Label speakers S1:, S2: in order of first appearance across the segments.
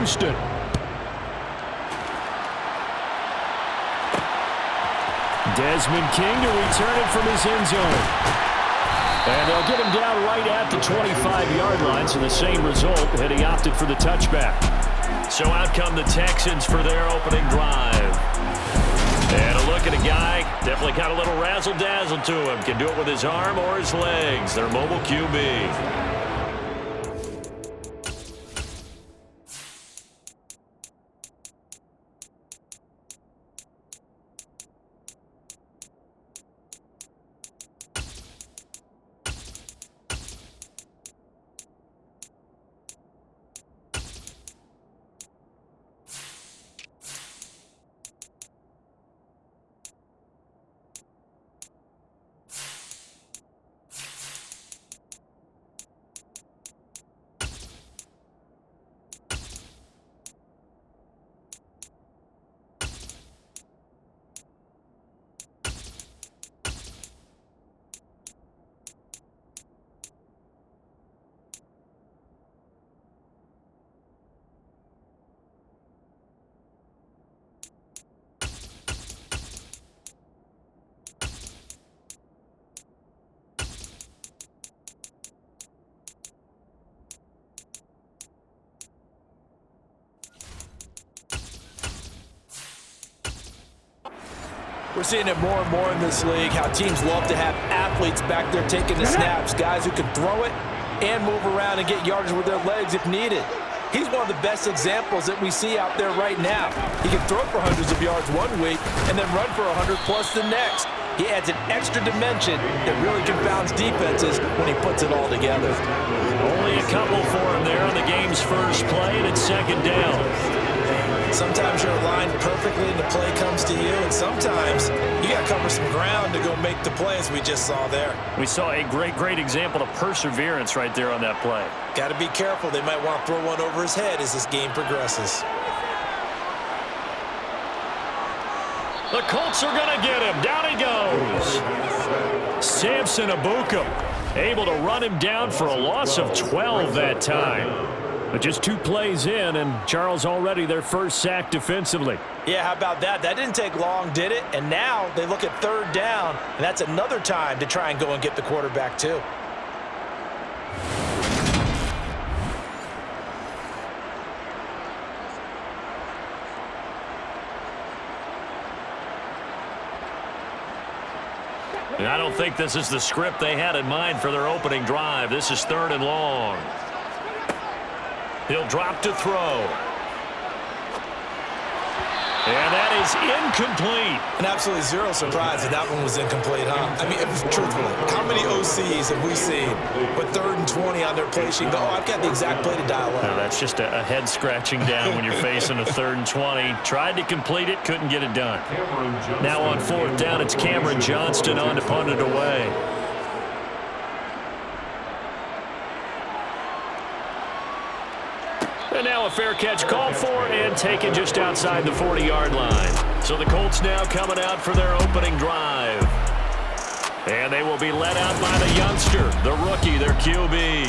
S1: Houston. Desmond King to return it from his end zone. And they'll get him down right at the 25-yard line, so the same result had he opted for the touchback. So out come the Texans for their opening drive. And a look at a guy, definitely got a little razzle-dazzle to him. Can do it with his arm or his legs. Their mobile QB.
S2: We're seeing it more and more in this league, how teams love to have athletes back there taking the snaps, guys who can throw it and move around and get yardage with their legs if needed. He's one of the best examples that we see out there right now. He can throw for hundreds of yards one week and then run for 100+ the next. He adds an extra dimension that really confounds defenses when he puts it all together.
S1: Only a couple for him there on the game's first play, and it's second down.
S2: Sometimes you're aligned perfectly and the play comes to you, and sometimes you got to cover some ground to go make the play, as we just saw there.
S1: We saw a great example of perseverance right there on that play.
S2: Got to be careful. They might want to throw one over his head as this game progresses.
S1: The Colts are going to get him. Down he goes. Samson Abuka able to run him down for a loss of 12 that time. But just 2 plays in, and Charles already their first sack defensively.
S2: Yeah, how about that? That didn't take long, did it? And now they look at third down, and that's another time to try and go and get the quarterback too.
S1: And I don't think this is the script they had in mind for their opening drive. This is 3rd and long. He'll drop to throw. And that is incomplete.
S2: And absolutely zero surprise that one was incomplete, huh? I mean, truthfully, how many OCs have we seen with 3rd and 20 on their play sheet go, oh, I've got the exact play to dial up?
S1: No, that's just a head scratching down when you're facing a 3rd and 20. Tried to complete it, couldn't get it done. Now on 4th down, it's Cameron Johnston on to punt it away. And now a fair catch called for and taken just outside the 40-yard line. So the Colts now coming out for their opening drive. And they will be led out by the youngster, the rookie, their QB.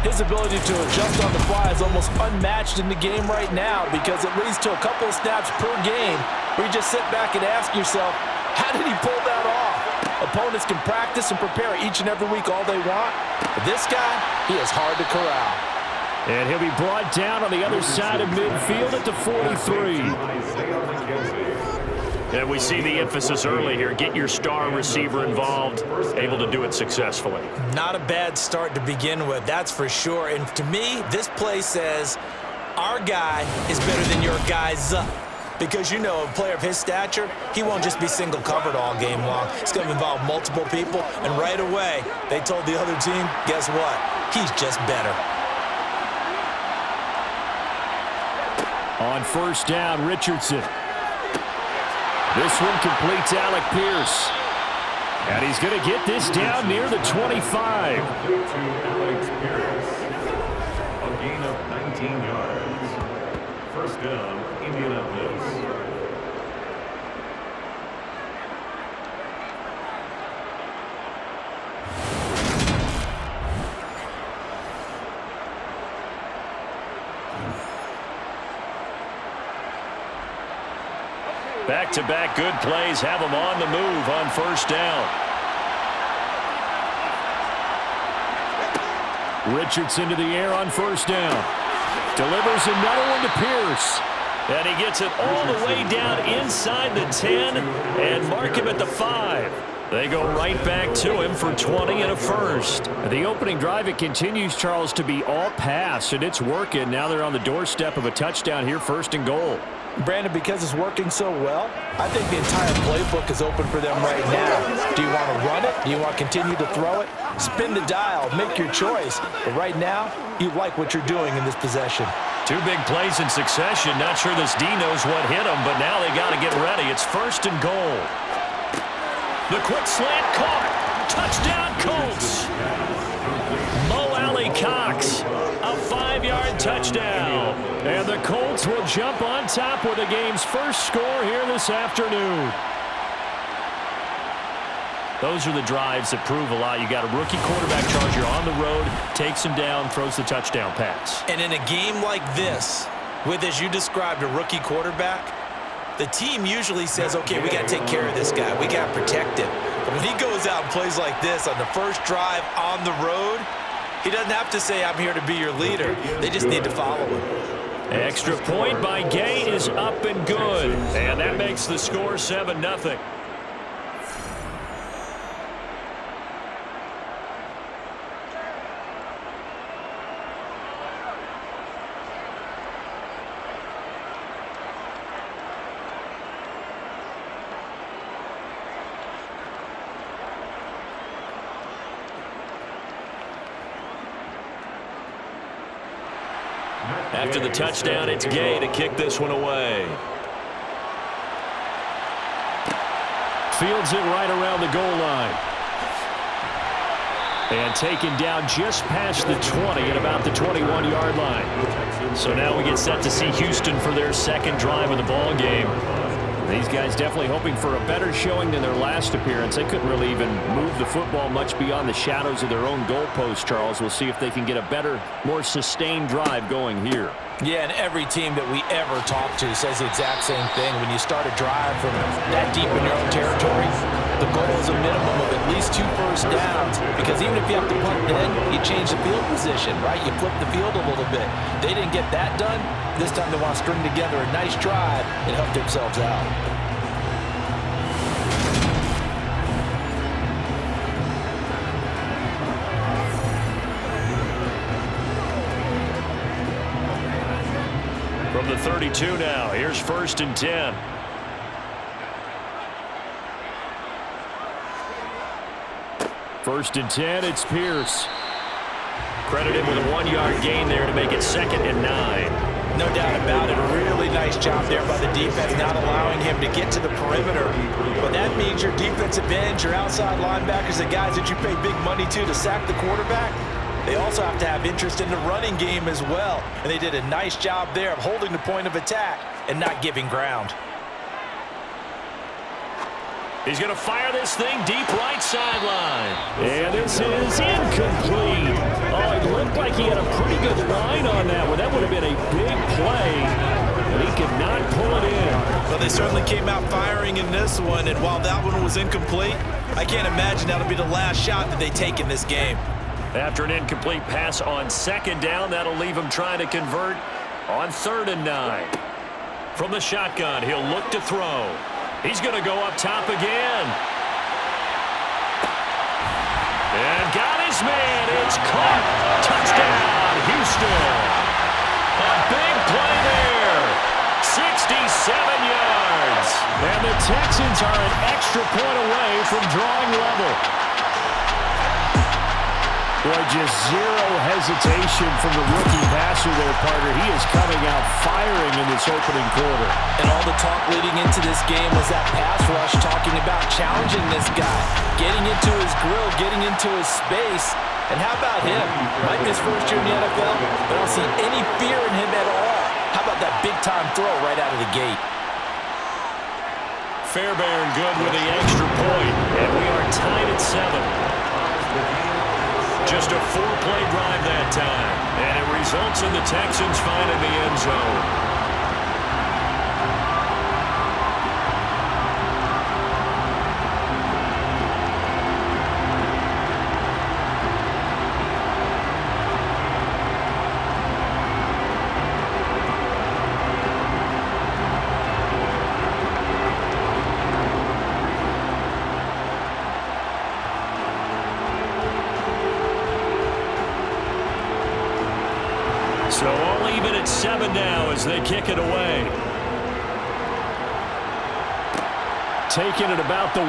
S2: His ability to adjust on the fly is almost unmatched in the game right now, because it leads to a couple of snaps per game where you just sit back and ask yourself, how did he pull that off? Opponents can practice and prepare each and every week all they want, but this guy, he is hard to corral.
S1: And he'll be brought down on the other side of midfield at the 43. And we see the emphasis early here. Get your star receiver involved, able to do it successfully.
S2: Not a bad start to begin with, that's for sure. And to me, this play says our guy is better than your guy's up. Because, you know, a player of his stature, he won't just be single covered all game long. It's going to involve multiple people. And right away, they told the other team, guess what? He's just better.
S1: On 1st down, Richardson. This one completes Alec Pierce. And he's going to get this down near the 25.
S3: Alex Pierce. A gain of 19 yards. 1st down, Indianapolis.
S1: Back-to-back good plays have them on the move on first down. Richardson to the air on first down. Delivers another one to Pierce. And he gets it all the way down inside the 10 and mark him at the 5. They go right back to him for 20 and a first. The opening drive, it continues, Charles, to be all pass, and it's working. Now they're on the doorstep of a touchdown here, first and goal.
S2: Brandon, because it's working so well, I think the entire playbook is open for them right now. Do you want to run it? Do you want to continue to throw it? Spin the dial. Make your choice. But right now, you like what you're doing in this possession.
S1: Two big plays in succession. Not sure this D knows what hit him, but now they got to get ready. It's first and goal. The quick slant caught. Touchdown, Colts. Mo Alley Cox. A 5-yard touchdown. And the Colts will jump on top with the game's first score here this afternoon. Those are the drives that prove a lot. You got a rookie quarterback, Charles. You're on the road, takes him down, throws the touchdown pass.
S2: And in a game like this, with, as you described, a rookie quarterback, the team usually says, okay, we got to take care of this guy. We got to protect him. But when he goes out and plays like this on the first drive on the road, he doesn't have to say, I'm here to be your leader. They just need to follow him.
S1: Extra point by Gay is up and good. And that makes the score 7-0. After the touchdown, it's Gay to kick this one away. Fields it right around the goal line. And taken down just past the 20 at about the 21-yard line. So now we get set to see Houston for their second drive of the ball game. These guys definitely hoping for a better showing than their last appearance. They couldn't really even move the football much beyond the shadows of their own goalpost, Charles. We'll see if they can get a better, more sustained drive going here.
S2: Yeah, and every team that we ever talk to says the exact same thing. When you start a drive from that deep in your own territory, the goal is a minimum of at least 2 first downs. Because even if you have to punt then, you change the field position, right? You flip the field a little bit. They didn't get that done. This time they want to string together a nice drive and help themselves out.
S1: From the 32 now, here's first and 10. First and 10, it's Pierce. Credited with a 1-yard gain there to make it second and 9.
S2: No doubt about it. A really nice job there by the defense, not allowing him to get to the perimeter. But that means your defensive ends, your outside linebackers, the guys that you pay big money to sack the quarterback, they also have to have interest in the running game as well. And they did a nice job there of holding the point of attack and not giving ground.
S1: He's going to fire this thing deep right sideline. And this is incomplete. Oh, it looked like he had a pretty good line on that one. That would have been a big play, but he could not pull it in.
S2: Well, they certainly came out firing in this one, and while that one was incomplete, I can't imagine that'll be the last shot that they take in this game.
S1: After an incomplete pass on second down, that'll leave him trying to convert on 3rd and 9. From the shotgun, he'll look to throw. He's going to go up top again. And got his man. It's caught. Touchdown, Houston. A big play there. 67 yards. And the Texans are an extra point away from drawing level. Boy, just zero hesitation from the rookie passer there, partner. He is coming out firing in this opening quarter.
S2: And all the talk leading into this game was that pass rush, talking about challenging this guy, getting into his grill, getting into his space. And how about him? Might be his first year in the NFL, but I don't see any fear in him at all. How about that big-time throw right out of the gate?
S1: Fairbairn good with the extra point, and we are tied at 7. Just a 4-play drive that time, and it results in the Texans finding the end zone. So all even at 7 now as they kick it away. Taking it about the 1.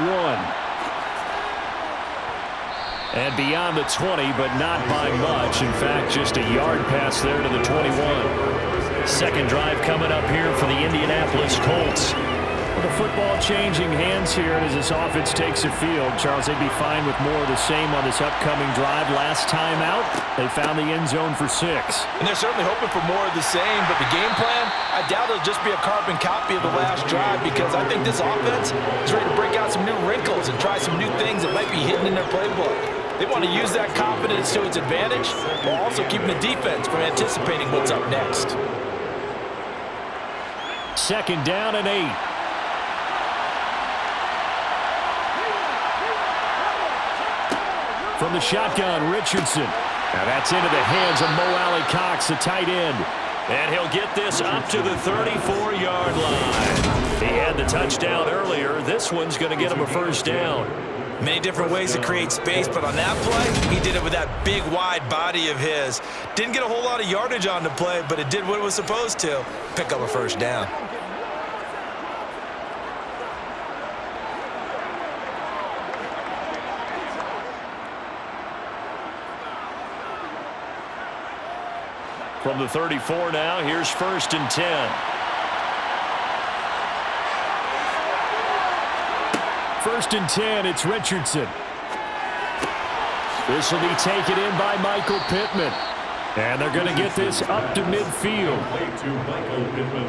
S1: And beyond the 20, but not by much. In fact, just a yard pass there to the 21. Second drive coming up here for the Indianapolis Colts. With the football changing hands here as this offense takes the field. Charles, they'd be fine with more of the same on this upcoming drive. Last time out, they found the end zone for 6.
S2: And they're certainly hoping for more of the same, but the game plan, I doubt it'll just be a carbon copy of the last drive, because I think this offense is ready to break out some new wrinkles and try some new things that might be hidden in their playbook. They want to use that confidence to its advantage while also keeping the defense from anticipating what's up next.
S1: Second down and 8. From the shotgun, Richardson. Now that's into the hands of Mo Alley-Cox, the tight end. And he'll get this up to the 34-yard line. He had the touchdown earlier. This one's going to get him a first down.
S2: Many different ways to create space, but on that play, he did it with that big, wide body of his. Didn't get a whole lot of yardage on the play, but it did what it was supposed to. Pick up a first down.
S1: From the 34 now, here's 1st and 10. First and 10, it's Richardson. This will be taken in by Michael Pittman. And they're going to get this up to midfield.
S3: To Michael Pittman.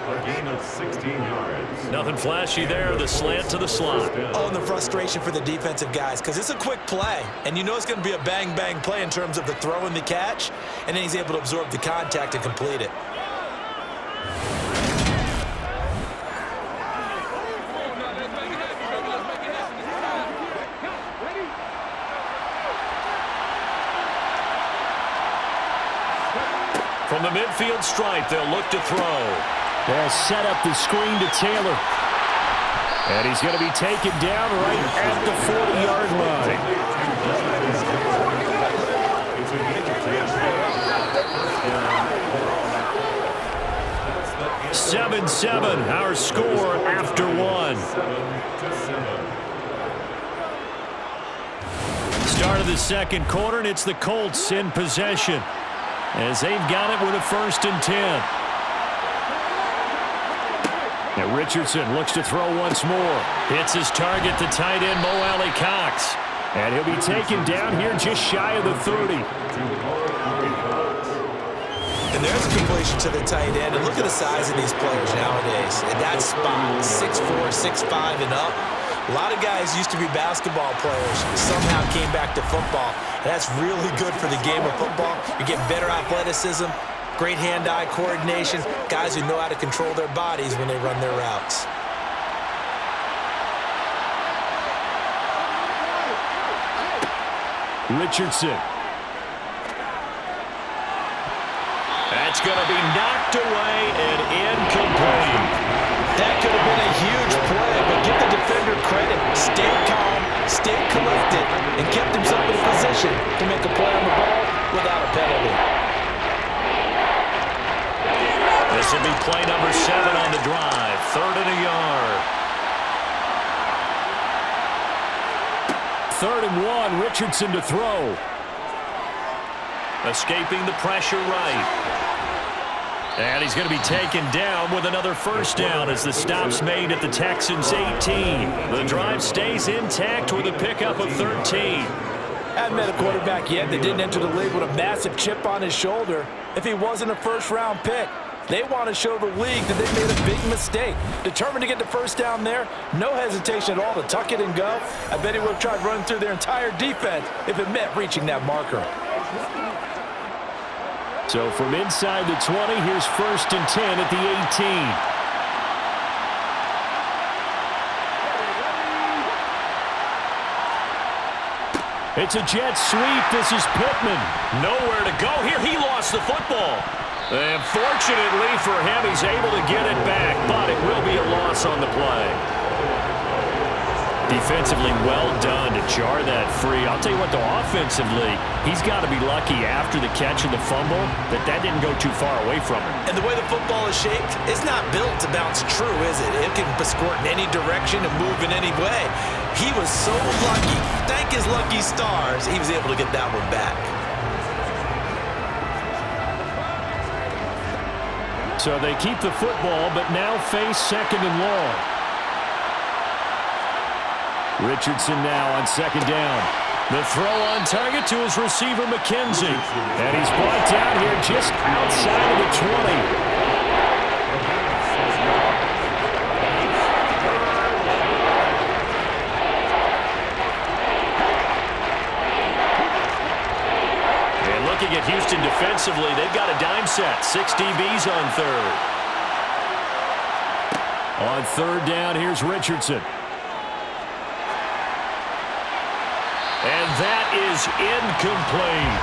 S3: A gain of 16 yards.
S1: Nothing flashy there, the slant to the slot.
S2: Oh, and the frustration for the defensive guys, because it's a quick play, and you know it's going to be a bang-bang play in terms of the throw and the catch, and then he's able to absorb the contact and complete it.
S1: From the midfield stripe, they'll look to throw. They'll set up the screen to Taylor. And he's going to be taken down right at the 40-yard line. 7-7, our score after 1. Start of the second quarter, and it's the Colts in possession, as they've got it with a 1st and 10. Now Richardson looks to throw once more. Hits his target, the tight end, Mo Alley-Cox. And he'll be taken down here just shy of the 30.
S2: And there's a completion to the tight end. And look at the size of these players nowadays. In that spot, 6'4", 6'5", and up. A lot of guys used to be basketball players, somehow came back to football. And that's really good for the game of football. You get better athleticism, great hand-eye coordination, guys who know how to control their bodies when they run their routes.
S1: Richardson. That's going to be knocked away and incomplete.
S2: That could have been a huge play, but give the defender credit. Stayed calm, stayed collected, and kept himself in a position to make a play on the ball without a penalty.
S1: This will be play number 7 on the drive. 3rd and a yard. 3rd and 1, Richardson to throw. Escaping the pressure right. And he's going to be taken down with another first down as the stop's made at the Texans' 18. The drive stays intact with a pickup of 13.
S2: Haven't met a quarterback yet that didn't enter the league with a massive chip on his shoulder if he wasn't a first-round pick. They want to show the league that they made a big mistake. Determined to get the first down there, no hesitation at all to tuck it and go. I bet he would have tried running through their entire defense if it meant reaching that marker.
S1: So from inside the 20, here's 1st and 10 at the 18. It's a jet sweep. This is Pittman. Nowhere to go here. He lost the football. And fortunately for him, he's able to get it back, but it will be a loss on the play. Defensively, well done to jar that free. I'll tell you what, though, offensively, he's got to be lucky after the catch and the fumble that didn't go too far away from him.
S2: And the way the football is shaped, it's not built to bounce true, is it? It can squirt in any direction and move in any way. He was so lucky. Thank his lucky stars, he was able to get that one back.
S1: So they keep the football, but now face second and long. Richardson now on second down. The throw on target to his receiver, McKenzie. And he's brought down here just outside of the 20. And looking at Houston defensively, they've got a dime set. 6 DBs on third. On third down, here's Richardson. And that is incomplete.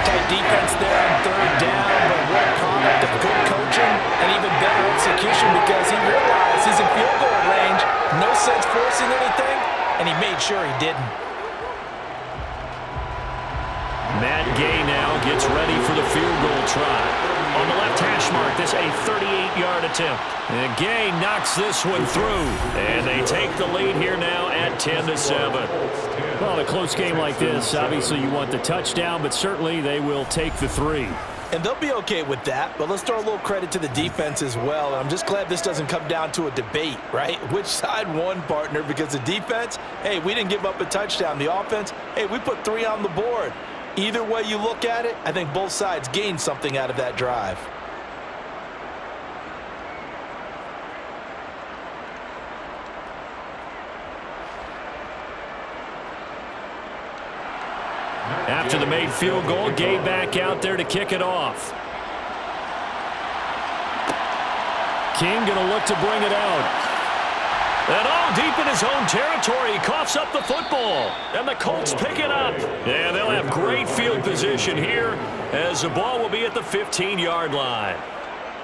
S2: Tight defense there on third down, but what a product of good coaching and even better execution because he realized he's in field goal range. No sense forcing anything, and he made sure he didn't.
S1: Matt Gay now gets ready for the field goal try. On the left hash mark, this a 38-yard attempt. And Gay knocks this one through. And they take the lead here now at 10-7. Well, in a close game like this, obviously you want the touchdown, but certainly they will take the 3.
S2: And they'll be okay with that, but let's throw a little credit to the defense as well. And I'm just glad this doesn't come down to a debate, right? Which side won, partner? Because the defense, hey, we didn't give up a touchdown. The offense, hey, we put 3 on the board. Either way you look at it, I think both sides gained something out of that drive.
S1: After the made field goal, Gay back out there to kick it off. King going to look to bring it out. And all deep in his own territory, he coughs up the football. And the Colts pick it up. And they'll have great field position here as the ball will be at the 15-yard line.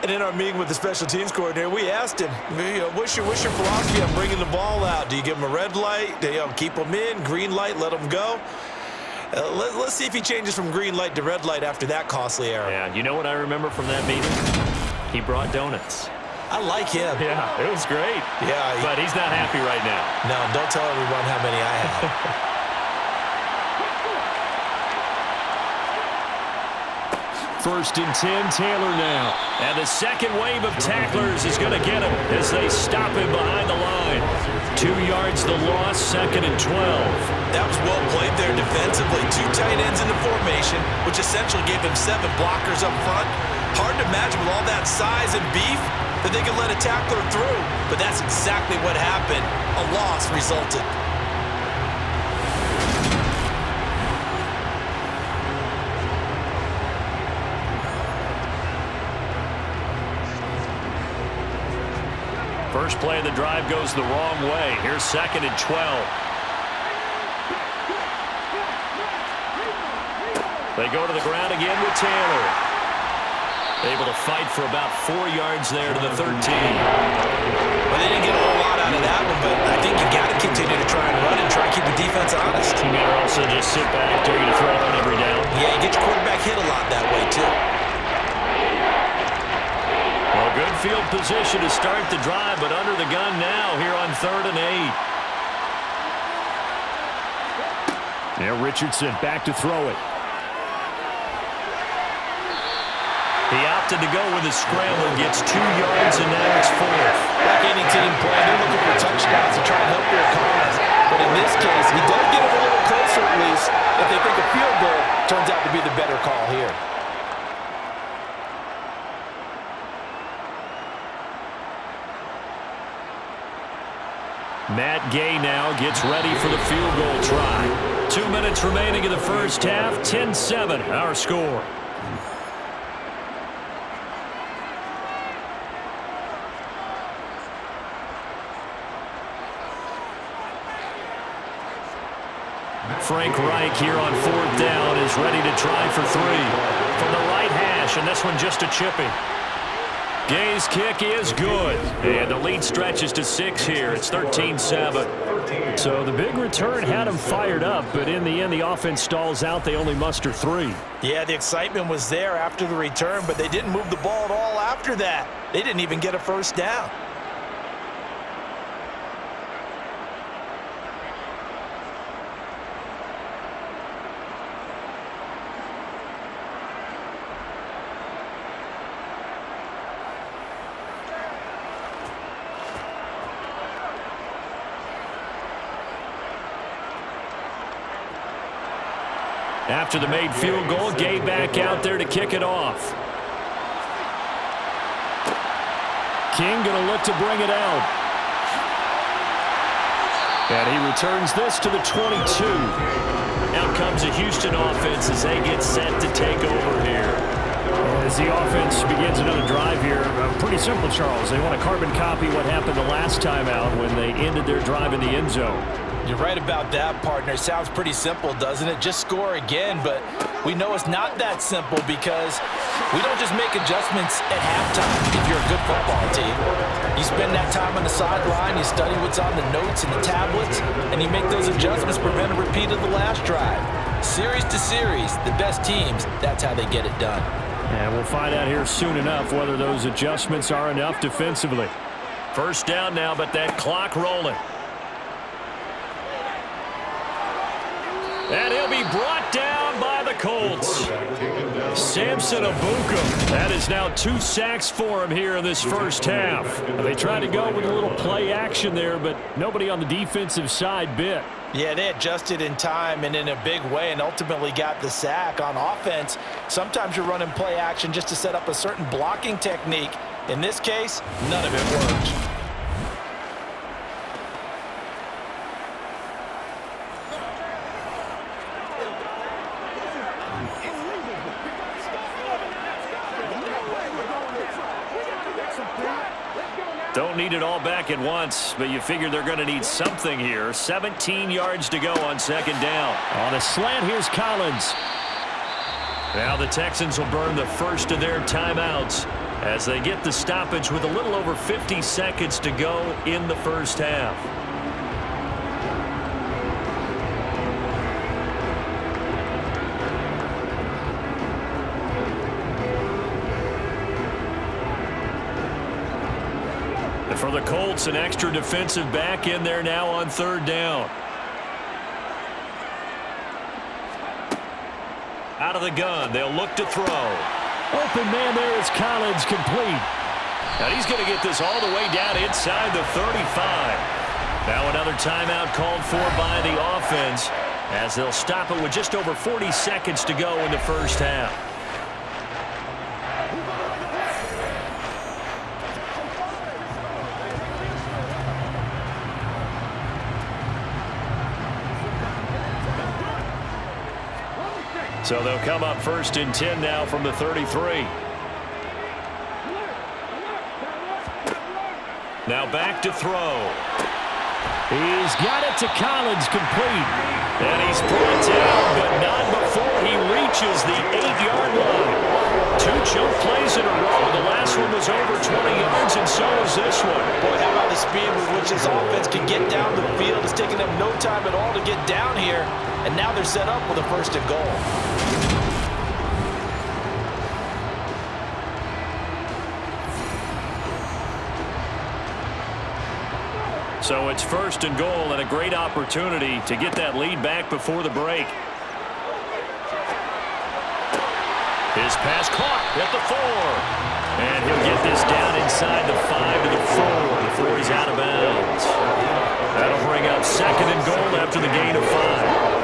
S2: And in our meeting with the special teams coordinator, we asked him, what's your philosophy on bringing the ball out? Do you give him a red light? Do you keep them in? Green light, let them go? Let's see if he changes from green light to red light after that costly error.
S1: Yeah, you know what I remember from that meeting? He brought donuts.
S2: I like him.
S1: Yeah, it was great.
S2: Yeah.
S1: But he's not happy right now.
S2: No, don't tell everyone how many I have.
S1: First and 10, Taylor now. And the second wave of tacklers is going to get him as they stop him behind the line. 2 yards the loss, second and 12.
S2: That was well played there defensively. 2 tight ends in the formation, which essentially gave him 7 blockers up front. Hard to imagine with all that size and beef that they could let a tackler through. But that's exactly what happened. A loss resulted.
S1: First play of the drive goes the wrong way. Here's second and 12. They go to the ground again with Taylor. Able to fight for about 4 yards there to the 13.
S2: Well, they didn't get a whole lot out of that one, but I think you got to continue to try and run and try and keep the defense honest.
S1: You may also just sit back, dare you to throw on every down.
S2: Yeah, you get your quarterback hit a lot that way, too.
S1: Well, good field position to start the drive, but under the gun now here on 3rd and 8. Now Richardson back to throw it. He opted to go with a scramble, gets 2 yards, and now it's 4th.
S2: Like any team play, they're looking for touchdowns to try and help their cause. But in this case, he does get them a little closer at least if they think a field goal turns out to be the better call here.
S1: Matt Gay now gets ready for the field goal try. 2 minutes remaining in the first half, 10-7, our score. Frank Reich here on 4th down is ready to try for 3. From the right hash, and this one just a chipping. Gay's kick is good. And the lead stretches to 6 here. It's 13-7. So the big return had them fired up, but in the end, the offense stalls out. They only muster 3.
S2: Yeah, the excitement was there after the return, but they didn't move the ball at all after that. They didn't even get a first down.
S1: After the made field goal, Gay back out there to kick it off. King going to look to bring it out. And he returns this to the 22. Out comes a Houston offense as they get set to take over here. As the offense begins another drive here, pretty simple, Charles. They want to carbon copy what happened the last time out when they ended their drive in the end zone.
S2: You're right about that, partner. Sounds pretty simple, doesn't it? Just score again, but we know it's not that simple because we don't just make adjustments at halftime if you're a good football team. You spend that time on the sideline, you study what's on the notes and the tablets, and you make those adjustments, prevent a repeat of the last drive. Series to series, the best teams, that's how they get it done.
S1: And we'll find out here soon enough whether those adjustments are enough defensively. First down now, but that clock rolling. And he'll be brought down by the Colts. Samson Abuka. That is now 2 sacks for him here in this first half. They tried to go with a little play action there, but nobody on the defensive side bit.
S2: Yeah, they adjusted in time and in a big way and ultimately got the sack. On offense, sometimes you're running play action just to set up a certain blocking technique. In this case, none of it worked.
S1: Don't need it all back at once, but you figure they're going to need something here. 17 yards to go on second down. On a slant, here's Collins. Now the Texans will burn the first of their timeouts as they get the stoppage with a little over 50 seconds to go in the first half. For the Colts, an extra defensive back in there now on third down. Out of the gun, they'll look to throw. Open man there is Collins, complete. Now he's going to get this all the way down inside the 35. Now another timeout called for by the offense as they'll stop it with just over 40 seconds to go in the first half. So they'll come up first and 10 now from the 33. Now back to throw. He's got it to Collins, complete. And he's brought down, but not before he reaches the 8-yard line. 2 choke plays in a row. The last one was over 20 yards, and so is this one.
S2: Boy, how about the speed with which this offense can get down the field? It's taking them no time at all to get down here, and now they're set up with a first and goal.
S1: So it's first and goal and a great opportunity to get that lead back before the break. His pass caught at the 4. And he'll get this down inside the 5 to the 4 before he's out of bounds. That'll bring up second and goal after the gain of 5.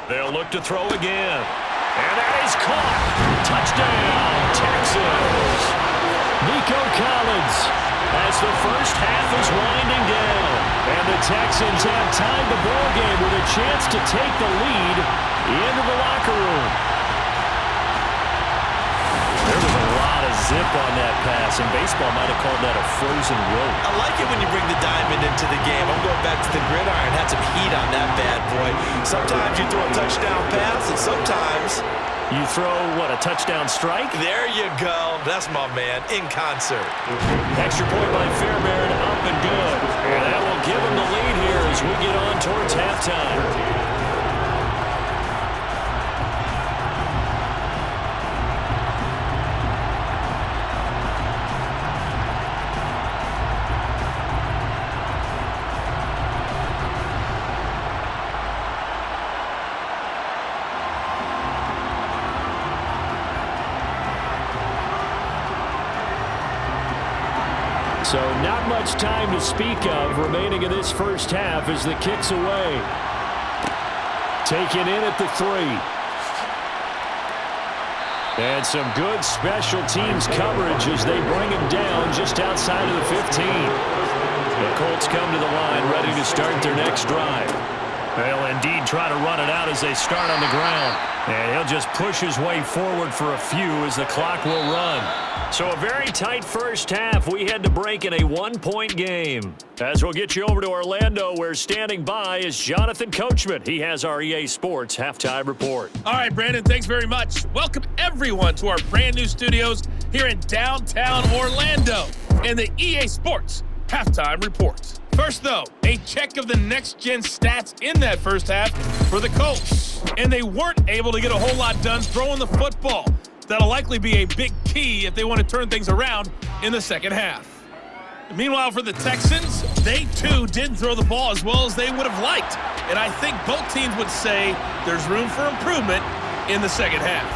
S1: They'll look to throw again. And that is caught. Touchdown, Texans. Nico Collins as the first half is winding down. And the Texans have tied the ball game with a chance to take the lead into the locker room. There was a lot of zip on that pass, and baseball might have called that a frozen rope.
S2: I like it when you bring the diamond into the game. I'm going back to the gridiron. Had some heat on that bad boy. Sometimes you throw a touchdown pass, and sometimes
S1: you throw, what, a touchdown strike?
S2: There you go. That's my man, in concert.
S1: Extra point by Fairbairn, up and good. And that will give him the lead here as we get on towards halftime. So not much time to speak of remaining in this first half as the kick's away. Taken in at the 3. And some good special teams coverage as they bring him down just outside of the 15. The Colts come to the line ready to start their next drive. They'll indeed try to run it out as they start on the ground. And he'll just push his way forward for a few as the clock will run. So a very tight first half. We had to break in a 1-point game. As we'll get you over to Orlando, where standing by is Jonathan Coachman. He has our EA Sports Halftime Report.
S4: All right, Brandon, thanks very much. Welcome, everyone, to our brand new studios here in downtown Orlando and the EA Sports Halftime Report. First, though, a check of the next-gen stats in that first half for the Colts. And they weren't able to get a whole lot done throwing the football. That'll likely be a big key if they want to turn things around in the second half. Meanwhile, for the Texans, they too didn't throw the ball as well as they would have liked. And I think both teams would say there's room for improvement in the second half.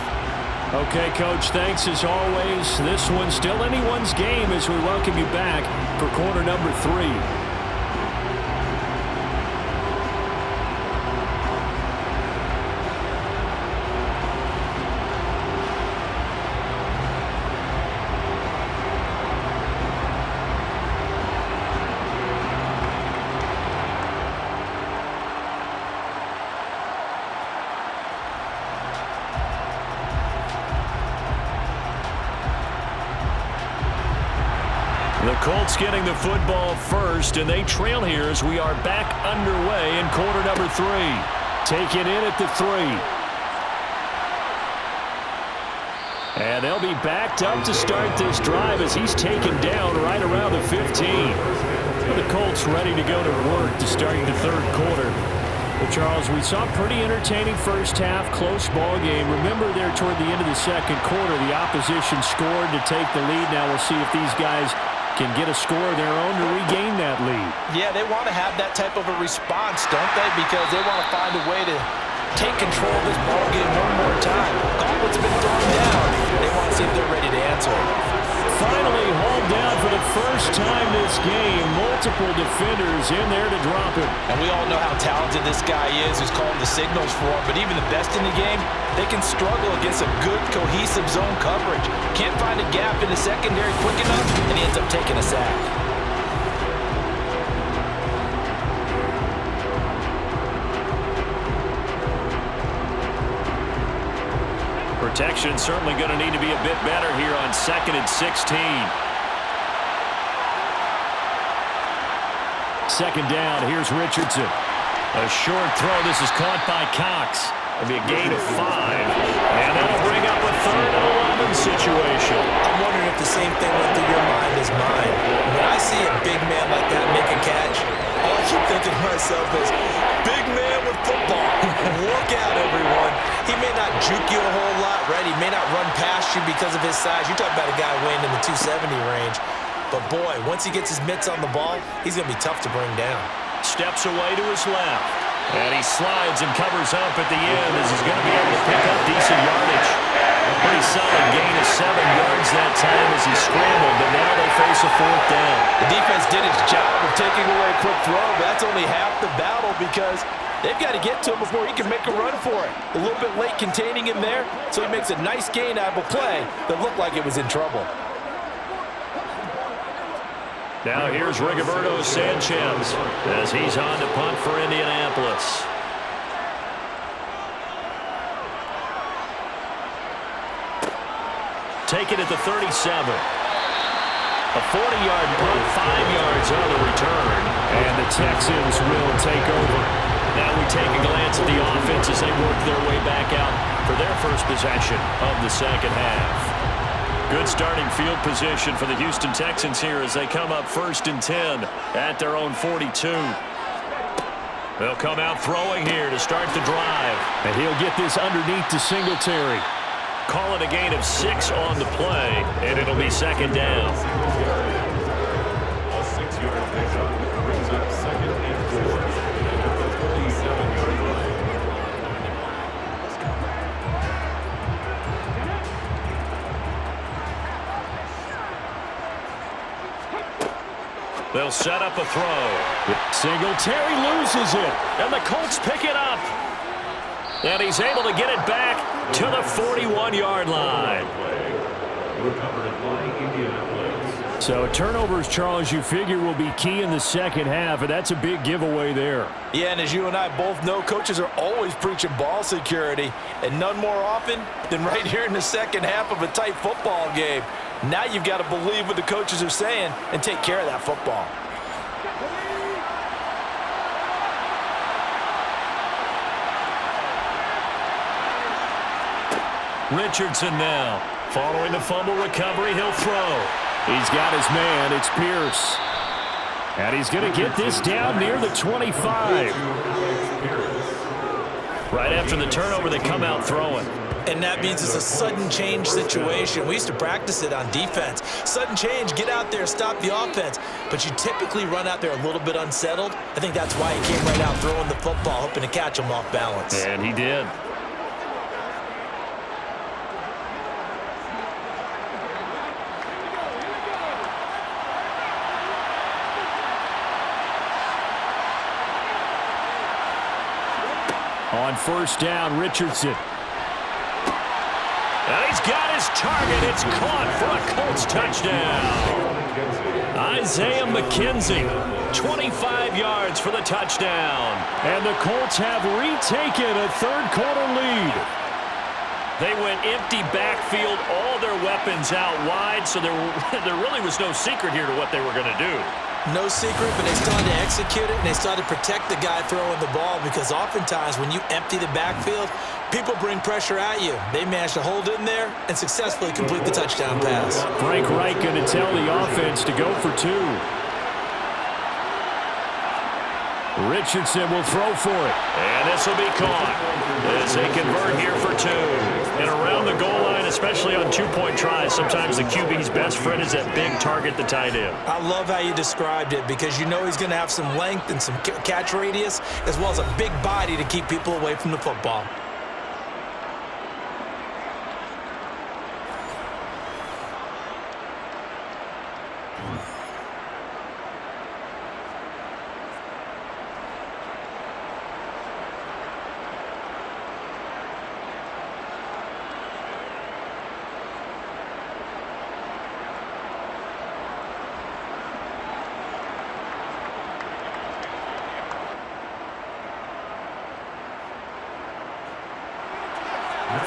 S1: Okay, Coach, thanks as always. This one's still anyone's game as we welcome you back for quarter number 3. The Colts getting the football first, and they trail here as we are back underway in quarter number 3. Taken in at the 3. And they'll be backed up to start this drive as he's taken down right around the 15. The Colts ready to go to work to start the third quarter. Well, Charles, we saw a pretty entertaining first half, close ball game. Remember there toward the end of the second quarter, the opposition scored to take the lead. Now we'll see if these guys can get a score of their own to regain that lead.
S2: Yeah, they want to have that type of a response, don't they? Because they want to find a way to take control of this ball game one more time. Gauntlet's been thrown down. They want to see if they're ready to answer.
S1: Finally hauled down for the first time this game. Multiple defenders in there to drop him.
S2: And we all know how talented this guy is who's calling the signals for him. But even the best in the game, they can struggle against a good, cohesive zone coverage. Can't find a gap in the secondary quick enough, and he ends up taking a sack.
S1: Protection certainly going to need to be a bit better here on 2nd and 16. Second down, here's Richardson. A short throw, this is caught by Cox. It'll be a gain of 5. And that'll bring up a 3rd and 11 situation.
S2: I'm wondering if the same thing went through your mind as mine. When I see a big man like that make a catch, all I keep thinking to myself is, big man with football. Look out, everyone. He may not juke you a whole lot, right? He may not run past you because of his size. You talk about a guy weighing in the 270 range. But, boy, once he gets his mitts on the ball, he's going to be tough to bring down.
S1: Steps away to his left. And he slides and covers up at the end as he's going to be able to pick up decent yardage. A pretty solid gain of 7 yards that time as he scrambled, but now they face a 4th down.
S2: The defense did its job of taking away a quick throw, but that's only half the battle because they've got to get to him before he can make a run for it. A little bit late containing him there, so he makes a nice gain out of a play that looked like it was in trouble.
S1: Now here's Rigoberto Sanchez as he's on to punt for Indianapolis. take it at the 37. A 40-yard punt, 5 yards on the return, and the Texans will take over. Now we take a glance at the offense as they work their way back out for their first possession of the second half. Good starting field position for the Houston Texans here as they come up 1st and 10 at their own 42. They'll come out throwing here to start the drive. And he'll get this underneath to Singletary. Call it a gain of 6 on the play, and it'll be second down.
S3: A 6-yard pickup brings up 2nd and 4 at the 47-yard line.
S1: They'll set up a throw. Singletary loses it, and the Colts pick it up. And he's able to get it back to the 41-yard line.
S3: Recovered by Indianapolis.
S1: So turnovers, Charles, you figure will be key in the second half, and that's a big giveaway there.
S2: Yeah, and as you and I both know, coaches are always preaching ball security, and none more often than right here in the second half of a tight football game. Now you've got to believe what the coaches are saying and take care of that football.
S1: Richardson now. Following the fumble recovery, he'll throw. He's got his man. It's Pierce. And he's going to get this down near the 25. Right after the turnover, they come out throwing.
S2: And that means it's a sudden change situation. We used to practice it on defense. Sudden change, get out there, stop the offense. But you typically run out there a little bit unsettled. I think that's why he came right out throwing the football, hoping to catch him off balance.
S1: And he did. On 1st down, Richardson. And he's got his target. It's caught for a Colts touchdown. Isaiah McKenzie, 25 yards for the touchdown. And the Colts have retaken a third-quarter lead. They went empty backfield, all their weapons out wide, so there really was no secret here to what they were going to do.
S2: No secret, but they started to execute it, and they started to protect the guy throwing the ball, because oftentimes when you empty the backfield, people bring pressure at you. They managed to hold in there and successfully complete the touchdown pass.
S1: Frank Reich going to tell the offense to go for 2. Richardson will throw for it. And this will be caught as they convert here for 2. And around the goal line, especially on 2-point tries, sometimes the QB's best friend is that big target, the tight end.
S2: I love how you described it, because you know he's going to have some length and some catch radius, as well as a big body to keep people away from the football.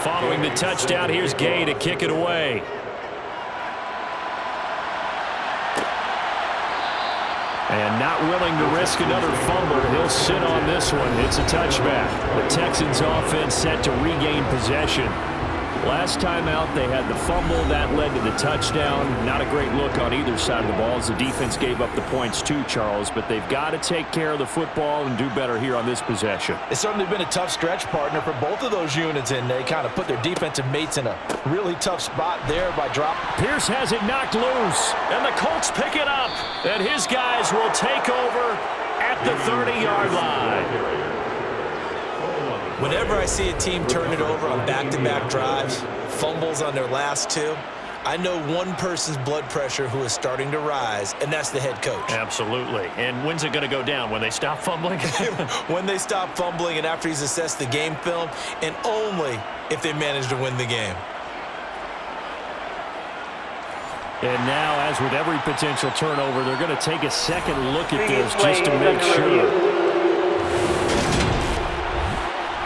S1: Following the touchdown, here's Gay to kick it away. And not willing to risk another fumble, he'll sit on this one. It's a touchback. The Texans offense set to regain possession. Last time out, they had the fumble. That led to the touchdown. Not a great look on either side of the ball as the defense gave up the points too, Charles. But they've got to take care of the football and do better here on this possession.
S2: It's certainly been a tough stretch, partner, for both of those units, and they kind of put their defensive mates in a really tough spot there by dropping.
S1: Pierce has it knocked loose, and the Colts pick it up. And his guys will take over at the 30-yard line.
S2: Whenever I see a team turn it over on back-to-back drives, fumbles on their last 2, I know one person's blood pressure who is starting to rise, and that's the head coach.
S1: Absolutely. And when's it going to go down? When they stop fumbling?
S2: When they stop fumbling and after he's assessed the game film, and only if they manage to win the game.
S1: And now, as with every potential turnover, they're going to take a second look at this just to make sure.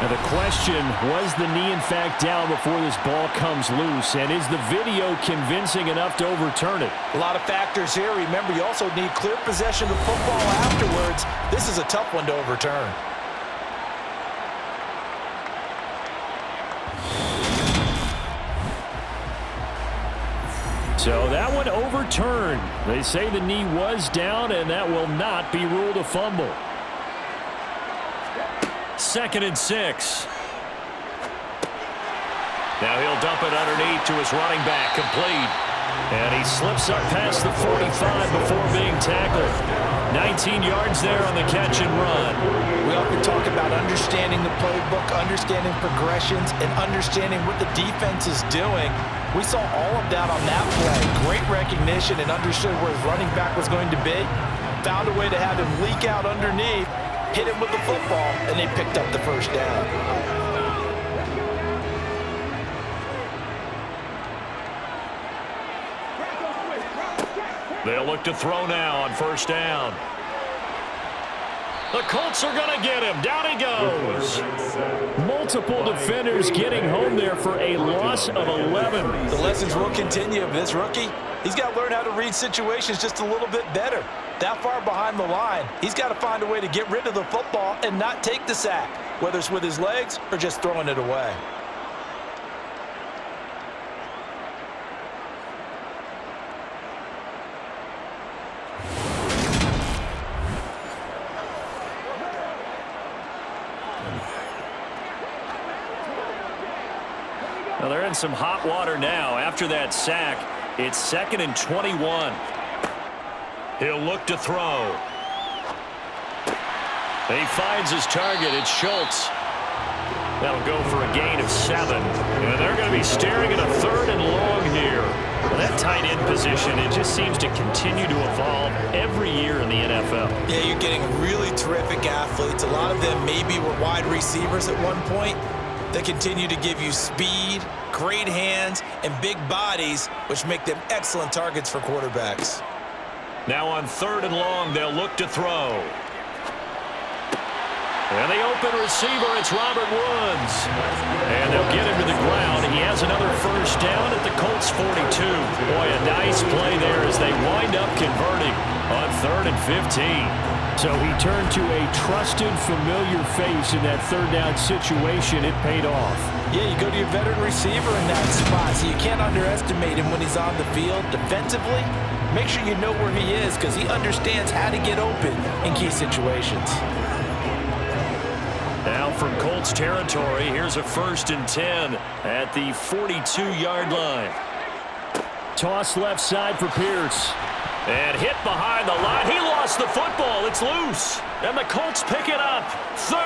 S1: Now the question, was the knee in fact down before this ball comes loose? And is the video convincing enough to overturn it?
S2: A lot of factors here. Remember, you also need clear possession of the football afterwards. This is a tough one to overturn.
S1: So that one overturned. They say the knee was down, and that will not be ruled a fumble. 2nd and 6. Now he'll dump it underneath to his running back, complete. And he slips up past the 45 before being tackled. 19 yards there on the catch and run.
S2: We often talk about understanding the playbook, understanding progressions, and understanding what the defense is doing. We saw all of that on that play. Great recognition and understood where his running back was going to be. Found a way to have him leak out underneath, hit him with the football, and they picked up the first down.
S1: They'll look to throw now on 1st down. The Colts are going to get him. Down he goes. Multiple defenders getting home there for a loss of 11.
S2: The lessons will continue of this rookie. He's got to learn how to read situations just a little bit better. That far behind the line, he's got to find a way to get rid of the football and not take the sack, whether it's with his legs or just throwing it away.
S1: Well, they're in some hot water now. After that sack, it's 2nd and 21. He'll look to throw. He finds his target. It's Schultz. That'll go for a gain of 7. And they're going to be staring at a 3rd and long here. Well, that tight end position, it just seems to continue to evolve every year in the NFL.
S2: Yeah, you're getting really terrific athletes. A lot of them maybe were wide receivers at one point. They continue to give you speed, great hands, and big bodies, which make them excellent targets for quarterbacks.
S1: Now on 3rd and long, they'll look to throw. And the open receiver, it's Robert Woods. And they'll get him to the ground. He has another 1st down at the Colts 42. Boy, a nice play there as they wind up converting on 3rd and 15. So he turned to a trusted, familiar face in that 3rd down situation. It paid off.
S2: Yeah, you go to your veteran receiver in that spot, so you can't underestimate him when he's on the field. Defensively, make sure you know where he is because he understands how to get open in key situations.
S1: Now from Colts territory, here's a 1st and 10 at the 42-yard line. Toss left side for Pierce. And hit behind the line. He lost the football. It's loose. And the Colts pick it up. 30,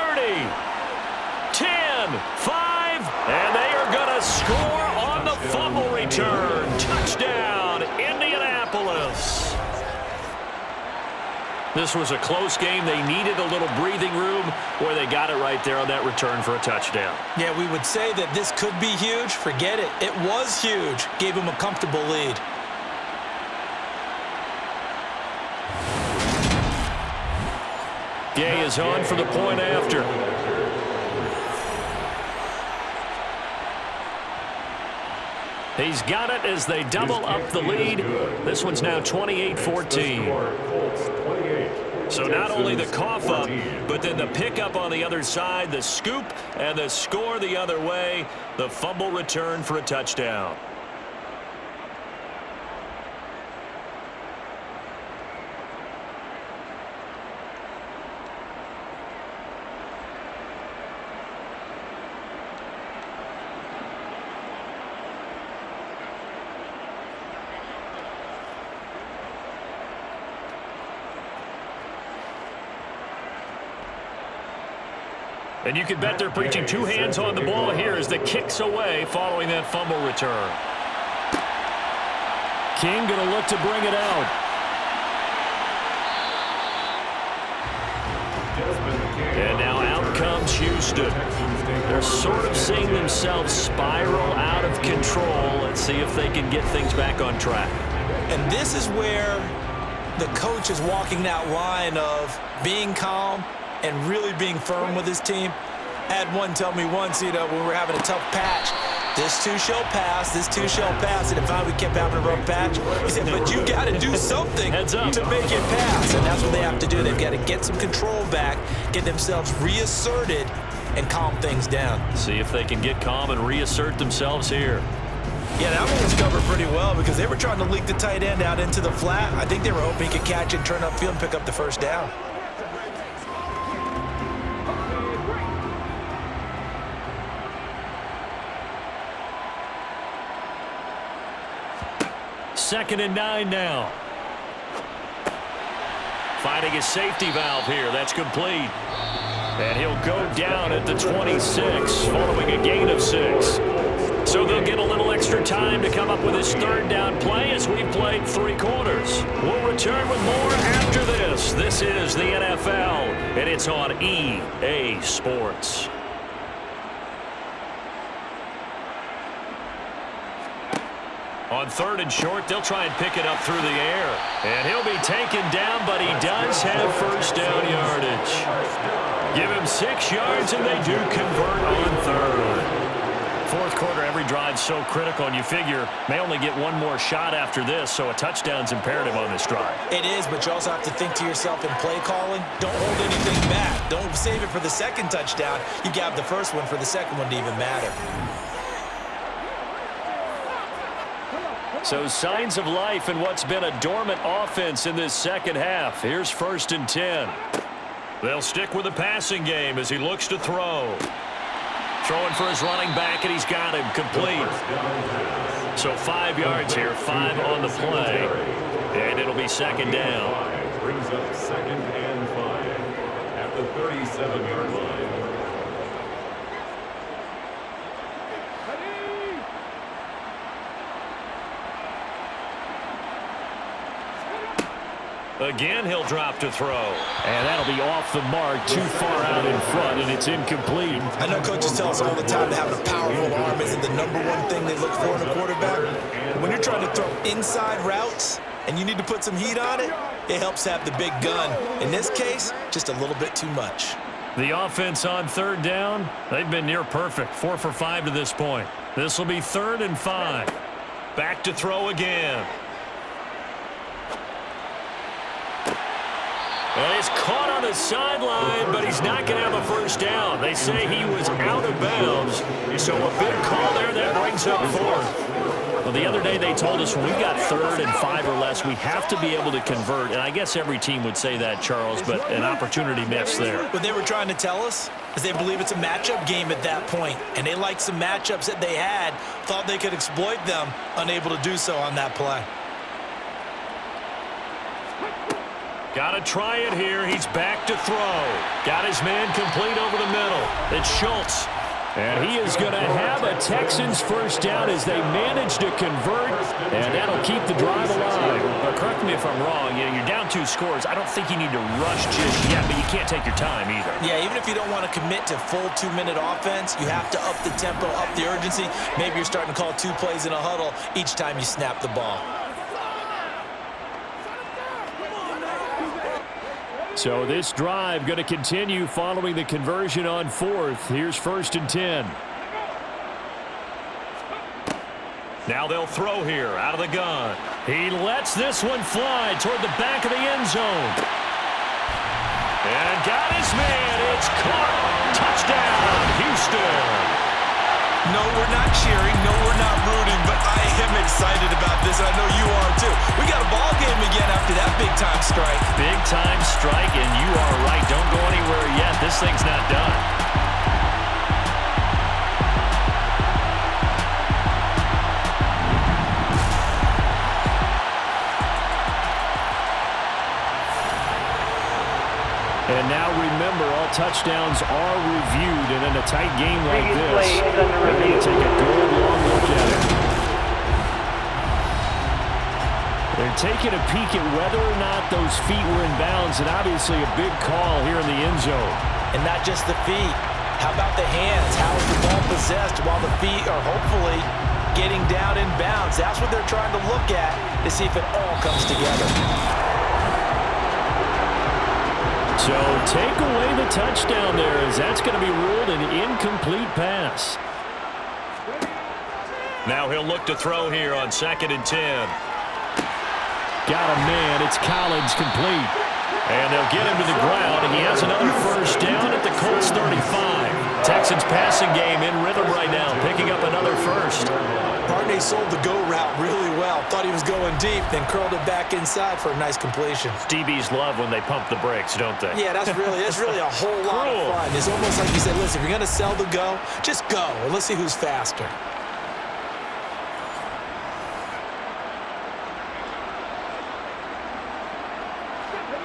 S1: 10, 5. And they are going to score on the fumble return. Touchdown, Indianapolis. This was a close game. They needed a little breathing room where they got it right there on that return for a touchdown.
S2: Yeah, we would say that this could be huge. Forget it. It was huge. Gave him a comfortable lead.
S1: Gay is on for the point after. He's got it as they double up the lead. This one's now 28-14. So not only the cough up, but then the pickup on the other side, the scoop, and the score the other way. The fumble return for a touchdown. And you can bet they're preaching 2 hands on the ball here as the kick's away following that fumble return. King going to look to bring it out. And now out comes Houston. They're sort of seeing themselves spiral out of control. Let's see if they can get things back on track.
S2: And this is where the coach is walking that line of being calm and really being firm with his team. Had one tell me once, when we were having a tough patch, this too shall pass, this too shall pass. And if we kept having a rough patch, he said, but you got to do something to make it pass. And that's what they have to do. They've got to get some control back, get themselves reasserted, and calm things down.
S1: See if they can get calm and reassert themselves here.
S2: Yeah, that one was covered pretty well because they were trying to leak the tight end out into the flat. I think they were hoping he could catch it, turn upfield, and pick up the first down.
S1: Second and 9 now. Finding his safety valve here. That's complete. And he'll go down at the 26 following a gain of 6. So they'll get a little extra time to come up with his third down play as we've played 3 quarters. We'll return with more after this. This is the NFL, and it's on EA Sports. On 3rd and short, they'll try and pick it up through the air. And he'll be taken down, but he does have first down yardage. Give him 6 yards, and they do convert on 3rd. 4th quarter, every drive's so critical, and you figure may only get one more shot after this, so a touchdown's imperative on this drive.
S2: It is, but you also have to think to yourself in play calling, don't hold anything back. Don't save it for the second touchdown. You got the first one for the second one to even matter.
S1: So signs of life in what's been a dormant offense in this second half. Here's 1st and 10. They'll stick with the passing game as he looks to throw. Throwing for his running back, and he's got him complete. So 5 yards here, 5 on the play. And it'll be 2nd down.
S3: Brings up 2nd and 5 at the 37-yard line.
S1: Again, he'll drop to throw. And that'll be off the mark, too far out in front, and it's incomplete.
S2: I know coaches tell us all the time that having a powerful arm isn't the #1 thing they look for in a quarterback. But when you're trying to throw inside routes and you need to put some heat on it, it helps have the big gun. In this case, just a little bit too much.
S1: The offense on 3rd down, they've been near perfect, 4 for 5 to this point. This will be 3rd and 5. Back to throw again. And he's caught on the sideline, but he's not going to have a first down. They say he was out of bounds. So a big call there that brings up 4th. Well, the other day they told us when we got 3rd and 5 or less, we have to be able to convert. And I guess every team would say that, Charles, but an opportunity missed there.
S2: What they were trying to tell us is they believe it's a matchup game at that point. And they liked some matchups that they had, thought they could exploit them, unable to do so on that play.
S1: Got to try it here. He's back to throw. Got his man complete over the middle. It's Schultz. And he is going to have a Texans first down as they manage to convert, and that'll keep the drive alive. But correct me if I'm wrong. You're down 2 scores. I don't think you need to rush just yet, but you can't take your time either.
S2: Yeah, even if you don't want to commit to full 2-minute offense, you have to up the tempo, up the urgency. Maybe you're starting to call 2 plays in a huddle each time you snap the ball.
S1: So this drive going to continue following the conversion on 4th. Here's 1st and 10. Now they'll throw here out of the gun. He lets this one fly toward the back of the end zone. And got his man. It's caught. Touchdown, Houston.
S2: No, we're not cheering. No, we're not rooting, but I am excited about this, and I know you are too. We got a ball game again after that big-time strike.
S1: Big-time strike, and you are right. Don't go anywhere yet. This thing's not done. And now remember, all touchdowns are reviewed, and in a tight game like this, they're going to take a good long look at it. They're taking a peek at whether or not those feet were in bounds, and obviously a big call here in the end zone.
S2: And not just the feet. How about the hands? How is the ball possessed while the feet are hopefully getting down in bounds? That's what they're trying to look at to see if it all comes together.
S1: So take away the touchdown there, as that's going to be ruled an incomplete pass.
S5: Now he'll look to throw here on 2nd and 10.
S1: Got a man. It's Collins, complete. And they'll get him to the ground, and he has another first down at the Colts 35. Texans passing game in rhythm right now, picking up another first.
S2: Barney sold the go route really well. Thought he was going deep, then curled it back inside for a nice completion.
S5: DBs love when they pump the brakes, don't they?
S2: Yeah, that's really a whole lot of fun. It's almost like you said, listen, if you're going to sell the go, just go, and let's see who's faster.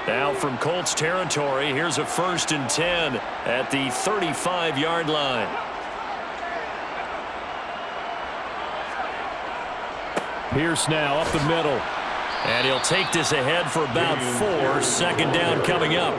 S5: Now from Colts territory, here's a 1st and 10 at the 35-yard line.
S1: Pierce now up the middle.
S5: And he'll take this ahead for about 4. 2nd down coming up.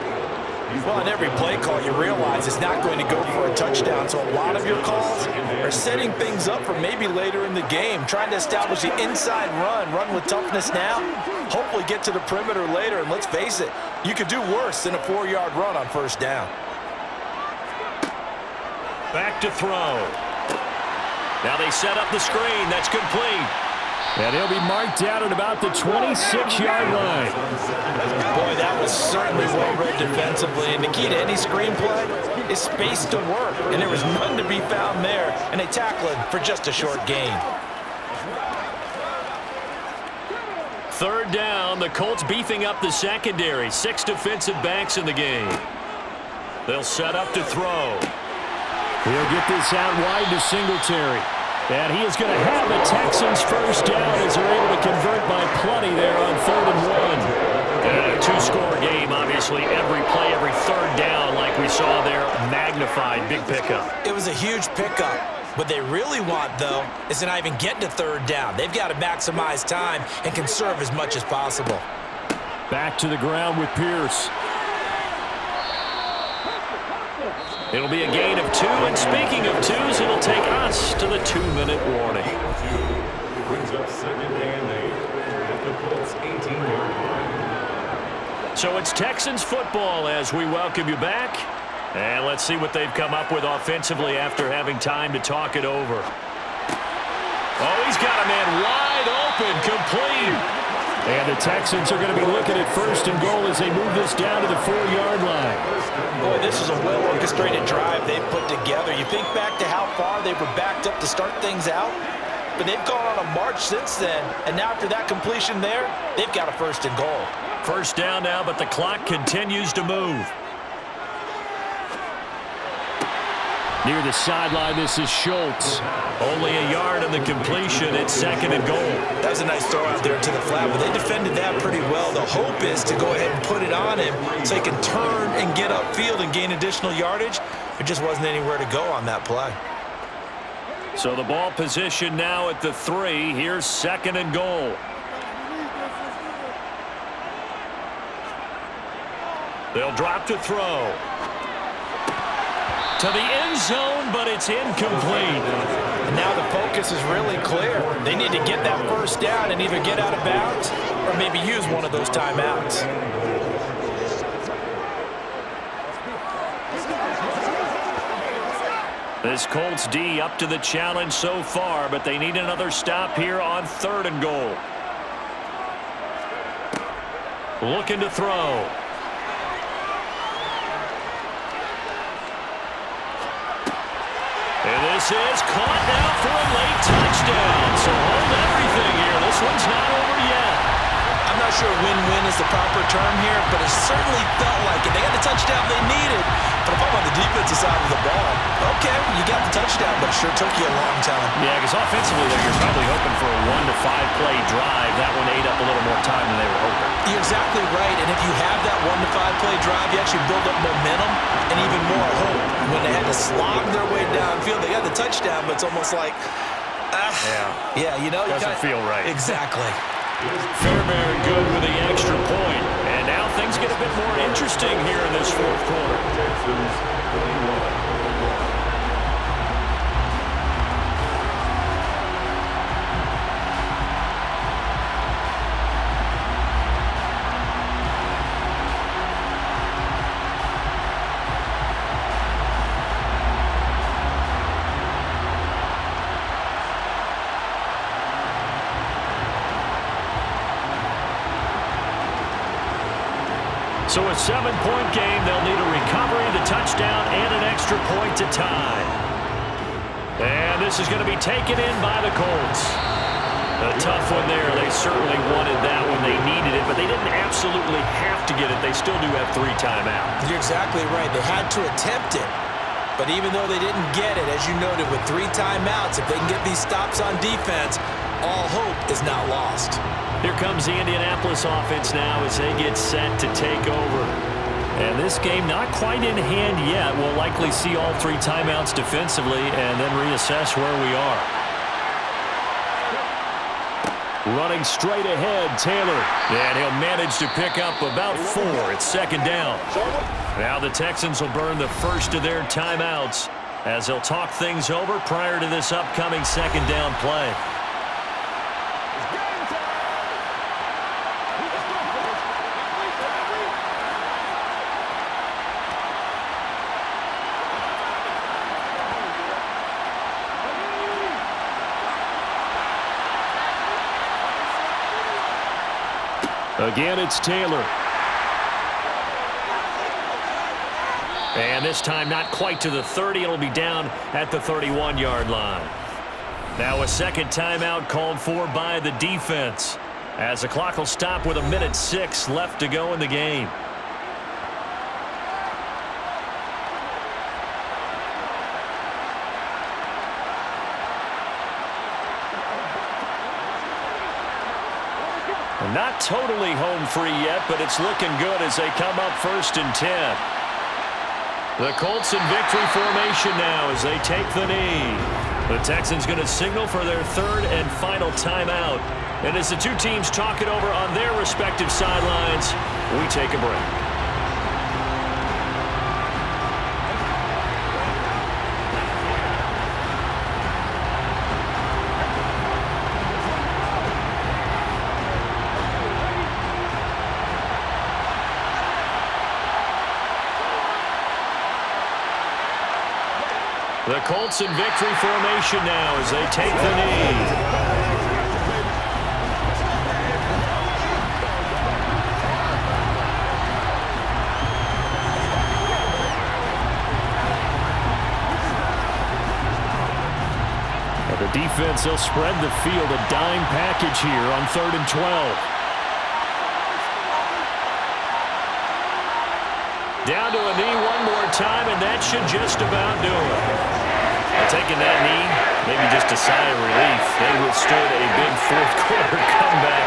S2: Well, in every play call, you realize it's not going to go for a touchdown. So a lot of your calls are setting things up for maybe later in the game, trying to establish the inside run with toughness now, hopefully get to the perimeter later. And let's face it, you could do worse than a 4-yard run on 1st down.
S5: Back to throw. Now they set up the screen. That's complete.
S1: And he'll be marked down at about the 26-yard line.
S2: Boy, that was certainly well-read defensively. And the key to any screenplay is space to work. And there was none to be found there. And they tackled him for just a short gain.
S5: 3rd down. The Colts beefing up the secondary. 6 defensive backs in the game. They'll set up to throw.
S1: He'll get this out wide to Singletary. And he is going to have the Texans first down as they're able to convert by plenty there on 3rd and 1.
S5: And a 2-score game, obviously. Every play, every 3rd down, like we saw there, magnified. Big pickup.
S2: It was a huge pickup. What they really want, though, is to not even get to 3rd down. They've got to maximize time and conserve as much as possible.
S1: Back to the ground with Pierce.
S5: It'll be a gain of 2, and speaking of 2s, it'll take us to the 2-minute warning.
S3: Brings up 2nd and 8 at the Colts 18-yard line.
S5: So it's Texans football as we welcome you back. And let's see what they've come up with offensively after having time to talk it over. Oh, he's got a man wide open, complete.
S1: And the Texans are going to be looking at 1st and goal as they move this down to the 4-yard line.
S2: Boy, this is a well-orchestrated drive they've put together. You think back to how far they were backed up to start things out, but they've gone on a march since then, and now after that completion there, they've got a 1st and goal.
S5: 1st down now, but the clock continues to move.
S1: Near the sideline, this is Schultz.
S5: Only a yard on the completion. It's 2nd and goal.
S2: That was a nice throw out there to the flat, but they defended that pretty well. The hope is to go ahead and put it on him so he can turn and get upfield and gain additional yardage. There just wasn't anywhere to go on that play.
S5: So the ball position now at the 3. Here's 2nd and goal. They'll drop to throw. To the end zone, but it's incomplete.
S2: And now the focus is really clear. They need to get that 1st down and either get out of bounds or maybe use one of those timeouts.
S5: This Colts D up to the challenge so far, but they need another stop here on 3rd and goal. Looking to throw. And this is caught now for a late touchdown. So hold everything here. This one's not over yet.
S2: I'm not sure win-win is the proper term here, but it certainly felt like it. They got the touchdown they needed, but if I'm on the defensive side of the ball, okay, you got the touchdown, but it sure took you a long time.
S5: Yeah, because offensively, you're probably hoping for a 1 to 5 play drive. That one ate up a little more time than they were hoping.
S2: You're exactly right, and if you have that 1 to 5 play drive, you actually build up momentum and even more hope. When they had to slog their way downfield, they got the touchdown, but it's almost like, yeah, you know,
S5: doesn't feel right.
S2: Exactly.
S5: Fairbairn good with the extra point. And now things get a bit more interesting here in this 4th quarter.
S3: Texans 21.
S5: So a 7-point game, they'll need a recovery, the touchdown, and an extra point to tie. And this is going to be taken in by the Colts. A tough one there. They certainly wanted that when they needed it, but they didn't absolutely have to get it. They still do have 3 timeouts.
S2: You're exactly right. They had to attempt it. But even though they didn't get it, as you noted, with 3 timeouts, if they can get these stops on defense, all hope is not lost.
S5: Here comes the Indianapolis offense now as they get set to take over. And this game not quite in hand yet. We'll likely see all 3 timeouts defensively and then reassess where we are. Running straight ahead, Taylor. And he'll manage to pick up about 4. It's second down. Now the Texans will burn the first of their timeouts as they'll talk things over prior to this upcoming second down play. Again, it's Taylor. And this time not quite to the 30. It'll be down at the 31-yard line. Now a second timeout called for by the defense as the clock will stop with 1:06 left to go in the game. Not totally home free yet, but it's looking good as they come up 1st and 10. The Colts in victory formation now as they take the knee. The Texans going to signal for their 3rd and final timeout. And as the 2 teams talk it over on their respective sidelines, we take a break. The Colts in victory formation now as they take the knee. And the defense will spread the field, a dime package here on 3rd and 12. Down to a knee one more time, and that should just about do it. Taking that knee, maybe just a sigh of relief. They withstood a big 4th quarter comeback,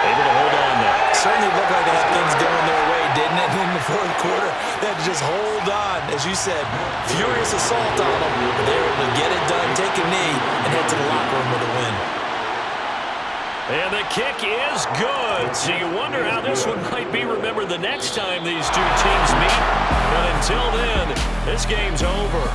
S5: able to hold on there.
S2: Certainly looked like they had things going their way, didn't it? In the 4th quarter, they had to just hold on. As you said, furious assault on them, but they were able to get it done, take a knee, and head to the locker room with a win.
S5: And the kick is good. So you wonder how this one might be remembered the next time these 2 teams meet. But until then, this game's over.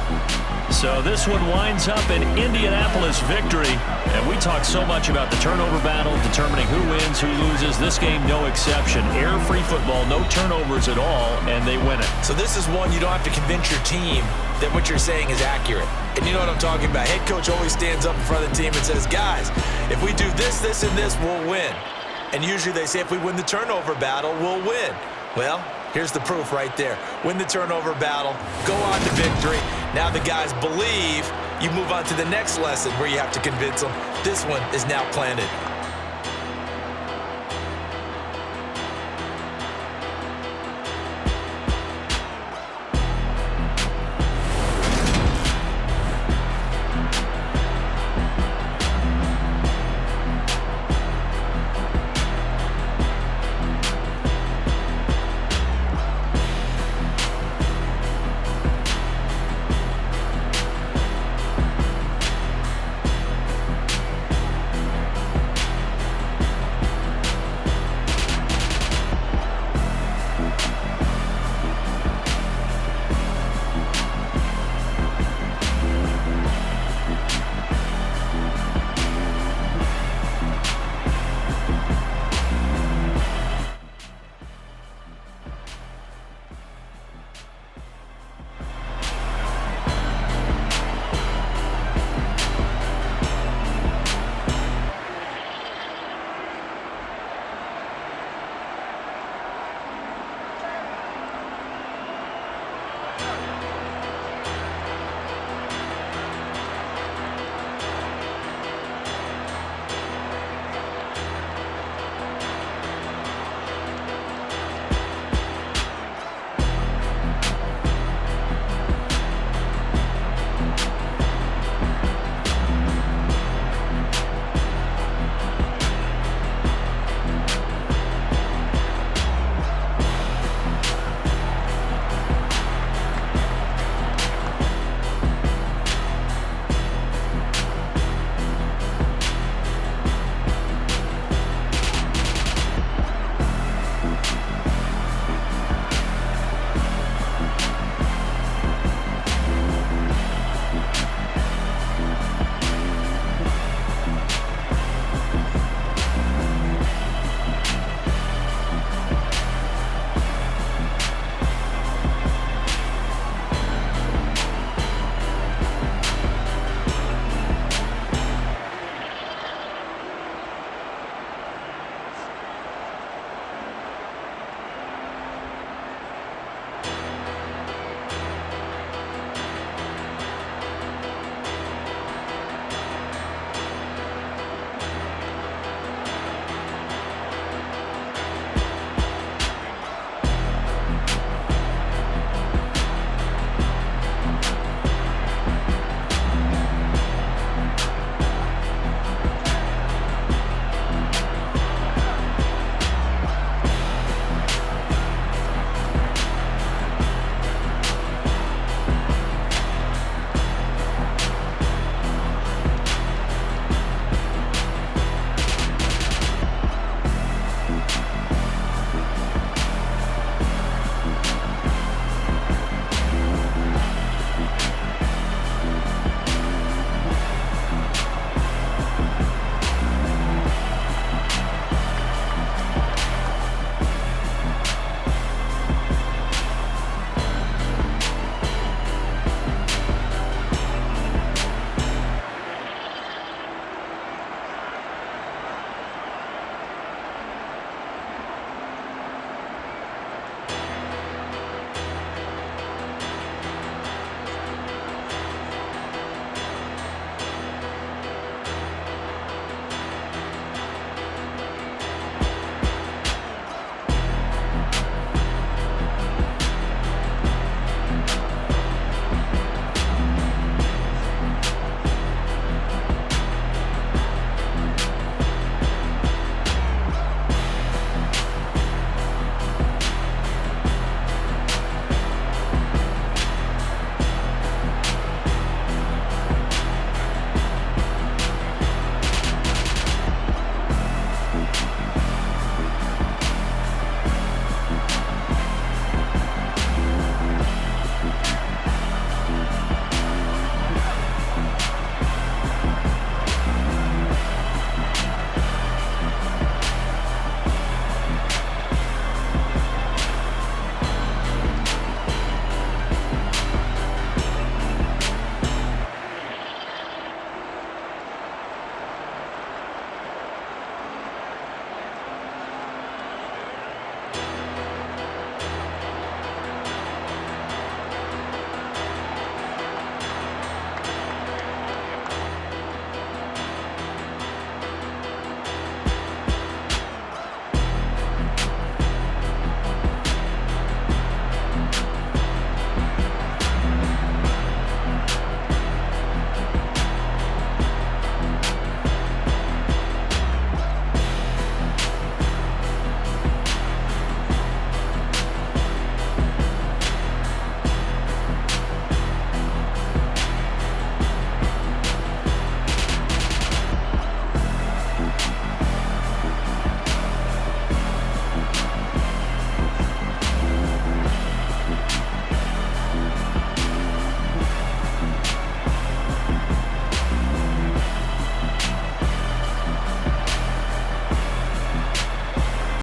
S5: So this one winds up an Indianapolis victory. And we talk so much about the turnover battle, determining who wins, who loses. This game, no exception. Error-free football, no turnovers at all, and they win it.
S2: So this is one you don't have to convince your team that what you're saying is accurate. And you know what I'm talking about. Head coach always stands up in front of the team and says, guys, if we do this, this, and this, we'll win. And usually they say if we win the turnover battle, we'll win. Well, here's the proof right there. Win the turnover battle, go on to victory. Now the guys believe. You move on to the next lesson where you have to convince them. This one is now planted.